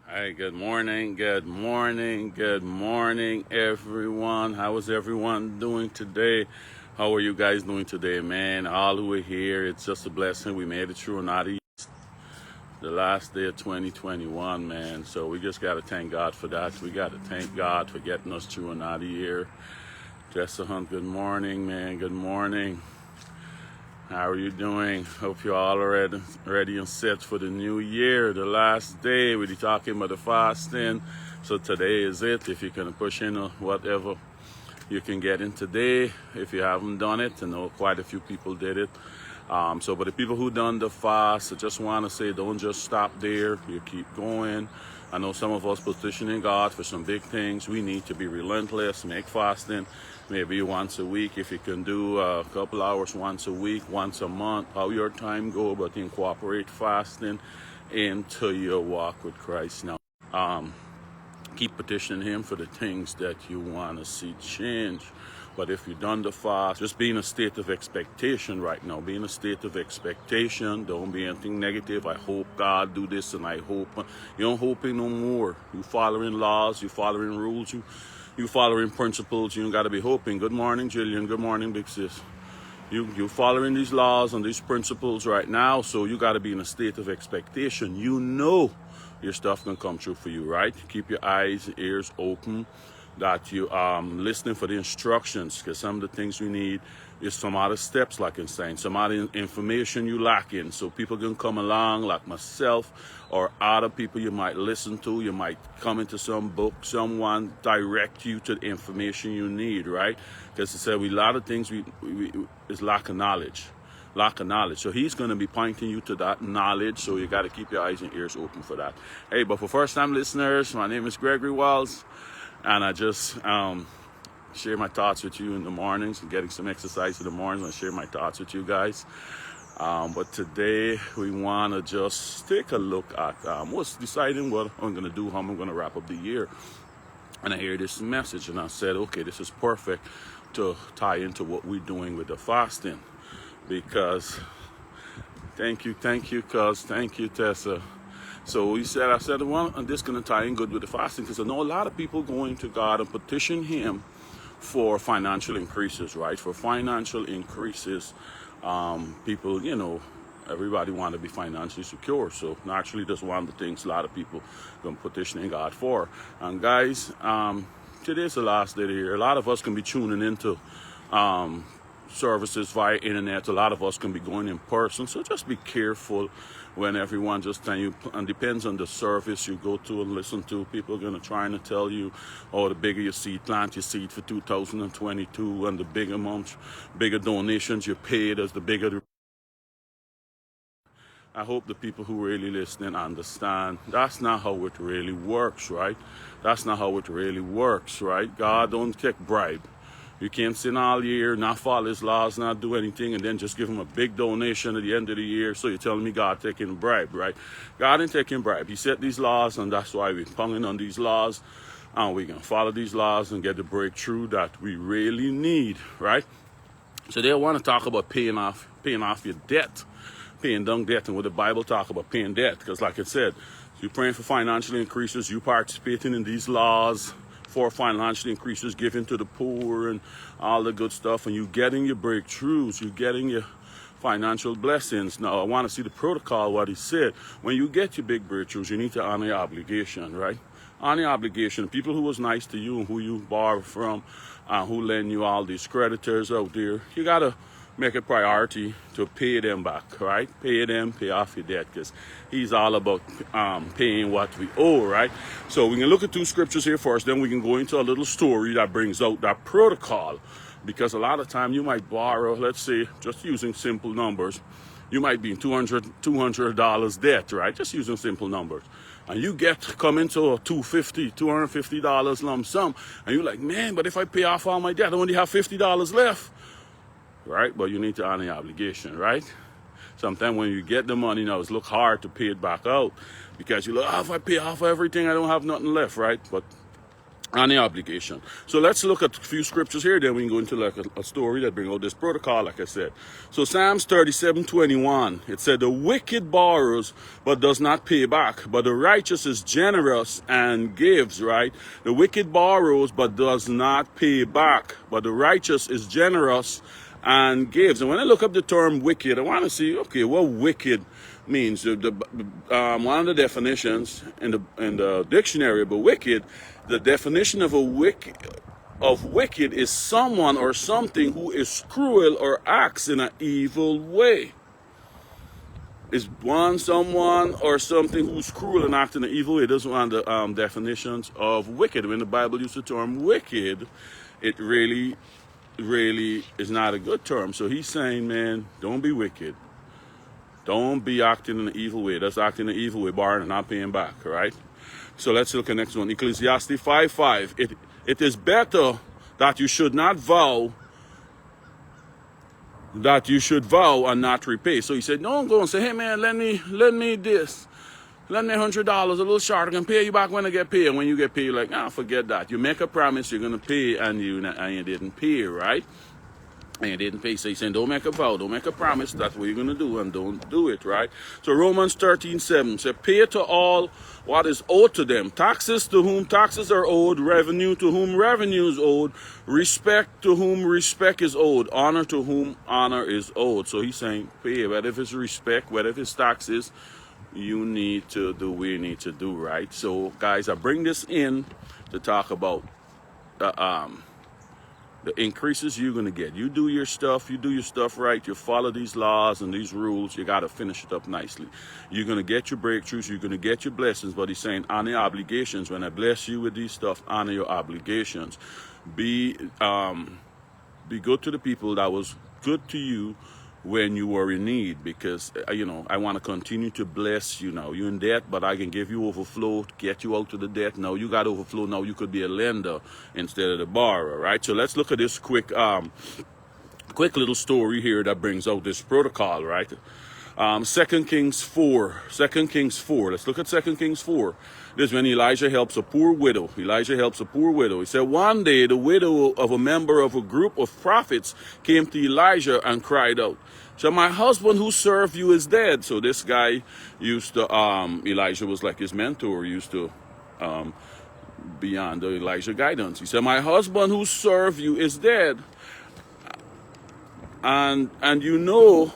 Hi, good morning, everyone. How is everyone doing today? How are you guys doing today, man? All who are here, it's just a blessing. We made it through another the last day of 2021, man. So we just got to thank God for that. We got to thank God for getting us through another year. Jessa Hunt, good morning, man. Good morning. How are you doing? Hope you're all ready and set for the new year, the last day. We'll be talking about the fasting. So today is it. If you can push in whatever you can get in today. If you haven't done it, I know quite a few people did it. But the people who done the fast, I just want to say, don't just stop there. You keep going. I know some of us petitioning God for some big things. We need to be relentless, make fasting maybe once a week. If you can do a couple hours once a week, once a month, how your time go, but incorporate fasting into your walk with Christ now. Keep petitioning him for the things that you want to see change. But if you've done the fast, just be in a state of expectation right now. Be in a state of expectation. Don't be anything negative. I hope God do this and I hope. You don't hoping no more. You following laws. You following rules. You following principles. You don't got to be hoping. Good morning, Jillian. Good morning, big sis. You following these laws and these principles right now. So you got to be in a state of expectation. You know your stuff can come true for you, right? Keep your eyes and ears open, that you listening for the instructions, because some of the things you need is some other steps, like I'm saying, some other information you lacking. So people can come along, like myself, or other people you might listen to. You might come into some book, someone direct you to the information you need, right? Because I said, a lot of things we is lack of knowledge. So he's going to be pointing you to that knowledge. So you got to keep your eyes and ears open for that. Hey, but for first-time listeners, my name is Gregory Walls, and I just share my thoughts with you in the mornings and getting some exercise in the mornings. I share my thoughts with you guys. But today we want to just take a look at what's deciding what I'm going to do, how I'm going to wrap up the year. And I hear this message, and I said, okay, this is perfect to tie into what we're doing with the fasting. Because thank you, Tessa. So I said, well, and this is going to tie in good with the fasting, because I know a lot of people going to God and petition him for financial increases, right? For financial increases, people, everybody want to be financially secure. So naturally, that's one of the things a lot of people are petitioning God for. And guys, today's the last day of the year. A lot of us can be tuning into services via internet. A lot of us can be going in person, so just be careful when everyone just tell you, and depends on the service you go to and listen to. People are going to try and tell you, oh, the bigger your seed, plant your seed for 2022, and the bigger donations you paid, as the bigger the... I hope the people who really listening understand that's not how it really works, right? God don't take bribe. You can't sin all year, not follow his laws, not do anything, and then just give him a big donation at the end of the year. So you're telling me God taking a bribe, right? God ain't taking bribe. He set these laws, and that's why we're ponging on these laws. And we can follow these laws and get the breakthrough that we really need, right? So they want to talk about paying off your debt, paying down debt, and what the Bible talk about paying debt. Because like I said, you're praying for financial increases, you participating in these laws for financial increases, giving to the poor and all the good stuff, and you getting your breakthroughs, you getting your financial blessings. Now, I want to see the protocol, what he said. When you get your big breakthroughs, you need to honor your obligation, right? Honor your obligation. People who was nice to you and who you borrow from, who lend you, all these creditors out there, you got to make a priority to pay them back, right? Pay off your debt, because he's all about paying what we owe, right? So we can look at two scriptures here first, then we can go into a little story that brings out that protocol. Because a lot of time you might borrow, let's say, just using simple numbers, you might be in $200 debt, right? Just using simple numbers. And you come into a $250 lump sum, and you're like, man, but if I pay off all my debt, I only have $50 left. Right? But you need to honor your obligation, right? Sometimes when you get the money, it's look hard to pay it back out, because you look, if I pay off everything, I don't have nothing left, right? But on the obligation. So let's look at a few scriptures here, then we can go into like a story that bring out this protocol, like I said. So Psalms 37:21, it said, the wicked borrows but does not pay back, but the righteous is generous and gives, right? The wicked borrows but does not pay back, but the righteous is generous and gives. And when I look up the term wicked, I want to see, okay, what wicked means. One of the definitions in the dictionary about wicked, the definition of wicked is someone or something who is cruel or acts in an evil way. Is someone or something who's cruel and acting in an evil way. Those are one of the definitions of wicked. When the Bible uses the term wicked, it really is not a good term. So he's saying, man, don't be wicked. Don't be acting in an evil way. That's acting in an evil way, borrowing and not paying back, right? So let's look at the next one. Ecclesiastes 5:5. It is better that you should not vow, that you should vow and not repay. So he said, don't go and say, hey man, lend me this. Lend me $100, a little short. I can pay you back when I get paid. And when you get paid, you're like, forget that. You make a promise you're going to pay and you didn't pay, right? And you didn't pay. So he's saying, don't make a vow, don't make a promise. That's what you're going to do, and don't do it, right? So Romans 13:7 says, pay to all what is owed to them. Taxes to whom taxes are owed, revenue to whom revenue is owed, respect to whom respect is owed, honor to whom honor is owed. So he's saying, pay, whether if it's respect, whether if it's taxes, you need to do what you need to do, right? So guys, I bring this in to talk about the increases you're going to get. You do your stuff right, you follow these laws and these rules, you got to finish it up nicely. You're going to get your breakthroughs, you're going to get your blessings, but he's saying honor your obligations. When I bless you with these stuff, honor your obligations. Be good to the people that was good to you when you were in need, because I want to continue to bless you. Now you're in debt, but I can give you overflow to get you out of the debt. Now you got overflow. Now you could be a lender instead of the borrower, right? So let's look at this quick little story here that brings out this protocol, right? 2 Kings 4. Let's look at 2 Kings 4. This is when Elijah helps a poor widow. He said, one day the widow of a member of a group of prophets came to Elijah and cried out, so my husband who served you is dead. So this guy used to, Elijah was like his mentor, used to be under Elijah guidance. He said, my husband who served you is dead. And you know,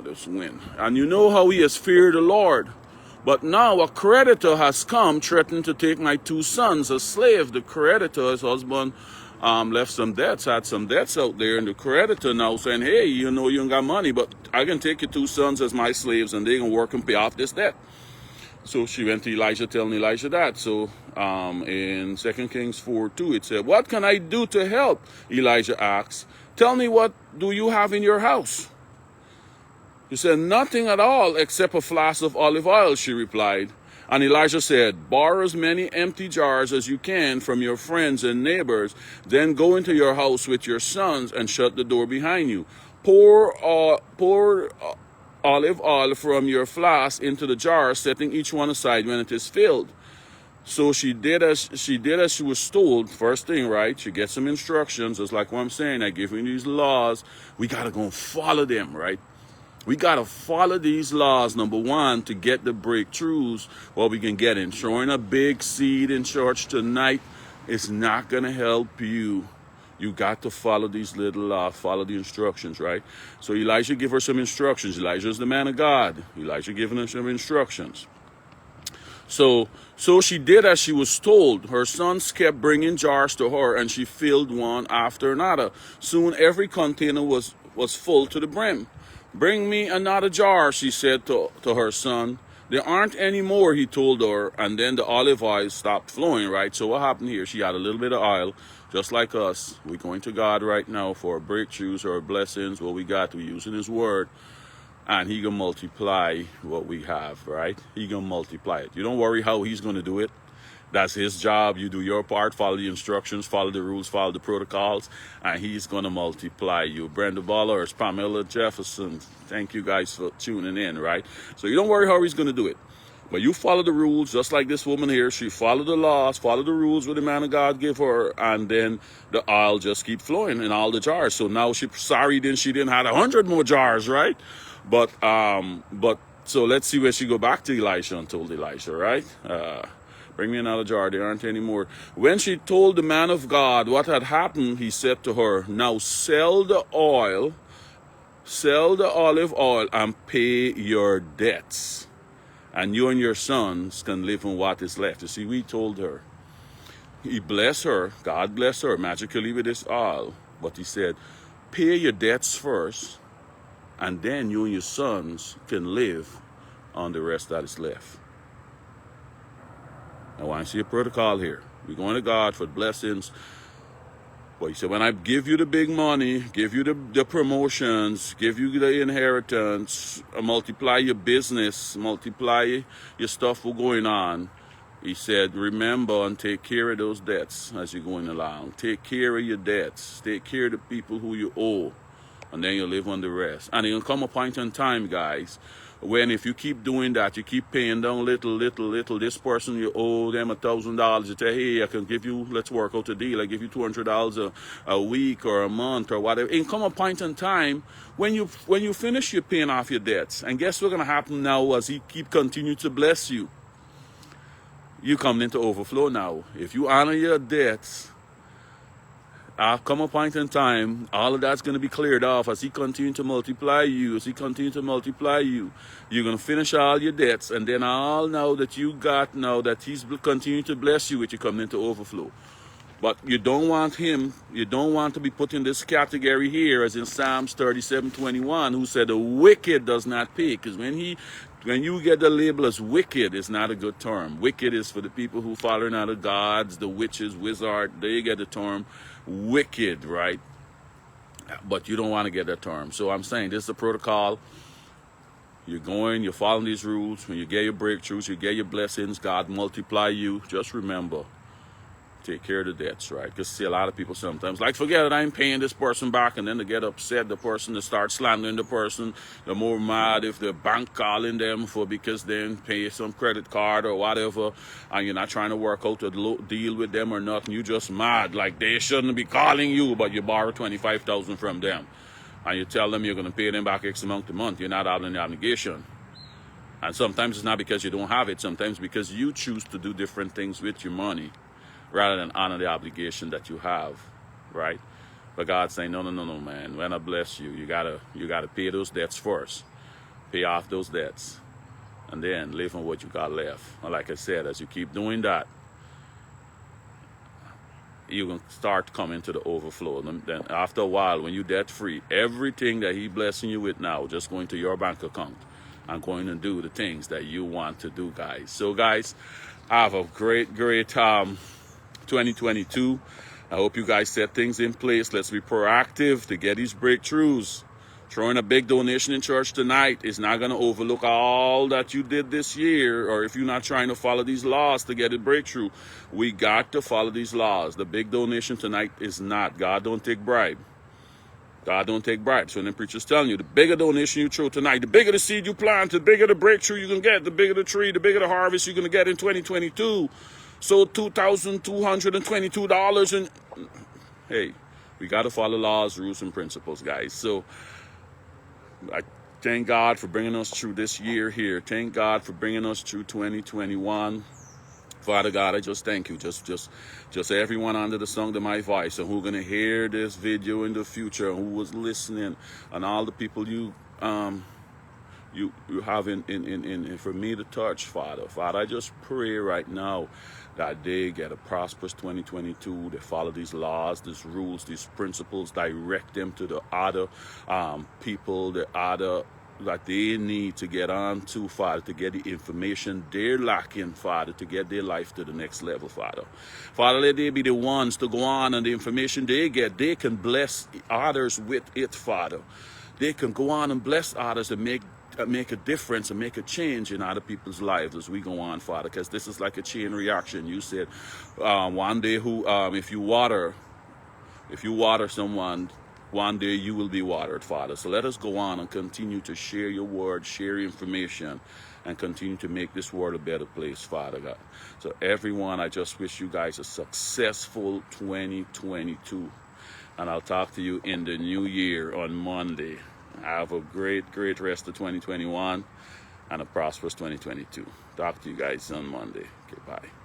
this wind. And you know how he has feared the Lord. But now a creditor has come, threatening to take my 2 sons as slave. The creditor, his husband, left some debts, had some debts out there, and the creditor now saying, hey, you know you ain't got money, but I can take your 2 sons as my slaves, and they can work and pay off this debt. So she went to Elijah, telling Elijah that. So in 2 Kings 4:2, it said, what can I do to help? Elijah asked. Tell me, what do you have in your house? He said, nothing at all except a flask of olive oil, she replied. And Elijah said, borrow as many empty jars as you can from your friends and neighbors. Then go into your house with your sons and shut the door behind you. Pour olive oil from your flask into the jars, setting each one aside when it is filled. So she did as she was told. First thing, right? She gets some instructions. Just like what I'm saying, I give you these laws. We got to go and follow them, right? We got to follow these laws, number one, to get the breakthroughs what we can get in. Throwing a big seed in church tonight is not going to help you. You got to follow these little laws, follow the instructions, right? So Elijah gave her some instructions. Elijah is the man of God. Elijah giving her some instructions. So she did as she was told. Her sons kept bringing jars to her, and she filled one after another. Soon every container was full to the brim. Bring me another jar, she said to her son. There aren't any more, he told her, and then the olive oil stopped flowing, right? So what happened here? She had a little bit of oil, just like us. We're going to God right now for breakthroughs or blessings. What we got, we're using his word, and he gonna multiply what we have, right? He gonna multiply it. You don't worry how he's gonna do it. That's his job. You do your part, follow the instructions, follow the rules, follow the protocols, and he's going to multiply you. Brenda Ballers, Pamela Jefferson, thank you guys for tuning in, right? So you don't worry how he's going to do it. But you follow the rules, just like this woman here. She followed the laws, followed the rules what the man of God gave her, and then the oil just keep flowing in all the jars. So now she's sorry then she didn't have 100 more jars, right? But so let's see where she go back to Elisha and told Elisha, right? Bring me another jar, there aren't any more. When she told the man of God what had happened, he said to her, now sell the olive oil, and pay your debts, and you and your sons can live on what is left. You see, we told her. He blessed her, God blessed her magically with this oil, but he said, pay your debts first, and then you and your sons can live on the rest that is left. Now, I see a protocol here. We're going to God for blessings. But he said, when I give you the big money, give you the promotions, give you the inheritance, multiply your business, multiply your stuff for going on, he said, remember and take care of those debts as you're going along. Take care of your debts. Take care of the people who you owe. And then you live on the rest. And it'll come a point in time, guys, when if you keep doing that, you keep paying down little, this person you owe them $1,000, you say, hey, I can give you, let's work out a deal, I give you $200 a week or a month or whatever. It'll come a point in time when you finish your paying off your debts. And guess what's gonna happen now as he continue to bless you? You come into overflow now. If you honor your debts, come a point in time, all of that's going to be cleared off as he continues to multiply you, you're going to finish all your debts, and then all now that you got now that he's continuing to bless you with, you come into overflow. But you don't want to be put in this category here, as in Psalms 37:21, who said the wicked does not pay, because when you get the label as wicked, it's not a good term. Wicked is for the people who following other gods, the witches, wizard, they get the term wicked, right? But you don't want to get that term. So I'm saying this is the protocol. You're following these rules. When you get your breakthroughs, you get your blessings, God multiply you. Just remember, take care of the debts, right? Because see, a lot of people sometimes like, forget it, I ain't paying this person back, and then they get upset, the person, to start slandering the person. They're more mad if the bank calling them because they didn't pay some credit card or whatever, and you're not trying to work out a deal with them or nothing. You just mad, like they shouldn't be calling you, but you borrow $25,000 from them, and you tell them you're going to pay them back X amount a month. You're not out in the obligation. And sometimes it's not because you don't have it, sometimes because you choose to do different things with your money rather than honor the obligation that you have, right? But God's saying, no, man. When I bless you, you gotta pay those debts first. Pay off those debts. And then live on what you got left. And like I said, as you keep doing that, you can start coming to the overflow. And then after a while, when you're debt-free, everything that He's blessing you with now, just going to your bank account and going to do the things that you want to do, guys. So, guys, have a great 2022. I hope you guys set things in place. Let's be proactive to get these breakthroughs. Throwing a big donation in church tonight is not going to overlook all that you did this year, or if you're not trying to follow these laws to get a breakthrough. We got to follow these laws. The big donation tonight is not. God don't take bribe. God don't take bribes. So then preachers telling you, the bigger donation you throw tonight, the bigger the seed you plant, the bigger the breakthrough you can get, the bigger the tree, the bigger the harvest you're going to get in 2022. So $2,222, and hey, we got to follow laws, rules, and principles, guys. So I thank God for bringing us through this year here. Thank God for bringing us through 2021. Father God, I just thank you. Just everyone under the sound of my voice, and who's going to hear this video in the future, and who was listening, and all the people you have in for me to touch, Father. Father, I just pray right now that they get a prosperous 2022. They follow these laws, these rules, these principles, direct them to the other people, the other that they need to get on to, Father, to get the information they're lacking, Father, to get their life to the next level, Father. Father, let they be the ones to go on, and the information they get, they can bless others with it, Father. They can go on and bless others and make a difference and make a change in other people's lives as we go on, Father, because this is like a chain reaction. You said one day if you water someone, one day you will be watered, Father. So let us go on and continue to share your word, share information, and continue to make this world a better place, Father God. So everyone, I just wish you guys a successful 2022. And I'll talk to you in the new year on Monday. Have a great, great rest of 2021 and a prosperous 2022. Talk to you guys on Monday. Okay, bye.